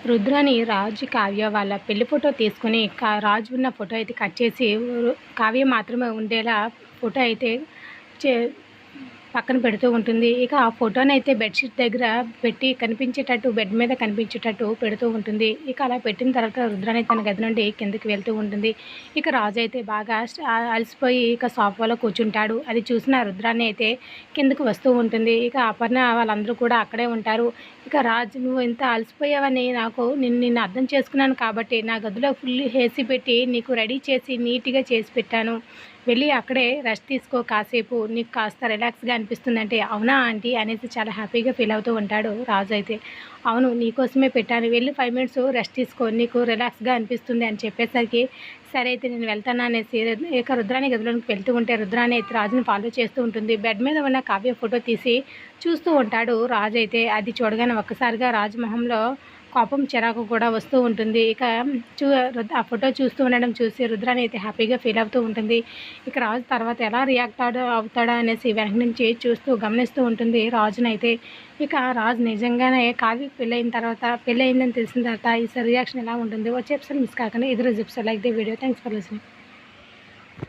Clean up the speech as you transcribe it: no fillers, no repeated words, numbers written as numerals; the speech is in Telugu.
రుద్రని రాజు, కావ్య వాళ్ళ పెళ్లి ఫోటో తీసుకొని రాజు ఉన్న ఫోటో అయితే కట్ చేసి కావ్య మాత్రమే ఉండేలా ఫోటో అయితే చే పక్కన పెడుతూ ఉంటుంది. ఇక ఆ ఫోటోనైతే బెడ్‌షీట్ దగ్గర పెట్టి కనిపించేటట్టు, బెడ్ మీద కనిపించేటట్టు పెడుతూ ఉంటుంది. ఇక అలా పెట్టిన తర్వాత రుద్రాని తన గది నుండి కిందకి వెళ్తూ ఉంటుంది. ఇక రాజు అయితే బాగా అలసిపోయి ఇక సోఫాలో కూర్చుంటాడు. అది చూసిన రుద్రాని అయితే కిందకి వస్తూ ఉంటుంది. ఇక అపర్ణ వాళ్ళందరూ కూడా అక్కడే ఉంటారు. ఇక రాజు, నువ్వు ఇంత అలసిపోయావని నిన్ను అర్థం చేసుకున్నాను కాబట్టి నా గదిలో ఫుల్ ఏసీ పెట్టి నీకు రెడీ చేసి నీట్‌గా చేసి పెట్టాను. వెళ్ళి అక్కడే రెస్ట్ తీసుకో కాసేపు, నీకు కాస్త రిలాక్స్‌గా అనిపిస్తుందంటే, అవునా ఆంటీ అనేసి చాలా హ్యాపీగా ఫీల్ అవుతూ ఉంటాడు రాజు అయితే. అవును, నీకోసమే పెట్టాను, వెళ్ళి 5 మినిట్స్ రెస్ట్ తీసుకో, నీకు రిలాక్స్‌గా అనిపిస్తుంది అని చెప్పేసరికి, సరే అయితే నేను వెళ్తాను అనేసి ఇక రుద్రాని గదిలోనికి వెళ్తూ ఉంటే రుద్రాని అయితే రాజుని ఫాలో చేస్తూ ఉంటుంది. బెడ్ మీద ఉన్న కావ్య ఫోటో తీసి చూస్తూ ఉంటాడు రాజు అయితే. అది చూడగానే ఒక్కసారిగా రాజు మొహంలో కోపం, చిరాకు కూడా వస్తూ ఉంటుంది. ఇక ఆ ఫోటో చూస్తూ ఉండడం చూసి రుద్రాని అయితే హ్యాపీగా ఫీల్ అవుతూ ఉంటుంది. ఇక రాజు తర్వాత ఎలా రియాక్ట్ అవుతాడా అనేసి వెనక నుంచి చూస్తూ గమనిస్తూ ఉంటుంది రాజునైతే. ఇక రాజు నిజంగానే కావ్యకి పెళ్ళయిందని తెలిసిన తర్వాత ఈసారి రియాక్షన్ ఎలా ఉంటుంది వచ్చే ఎపిసోడ్ మిస్ కాకుండా ఎదురు episode like the video. Thanks for listening.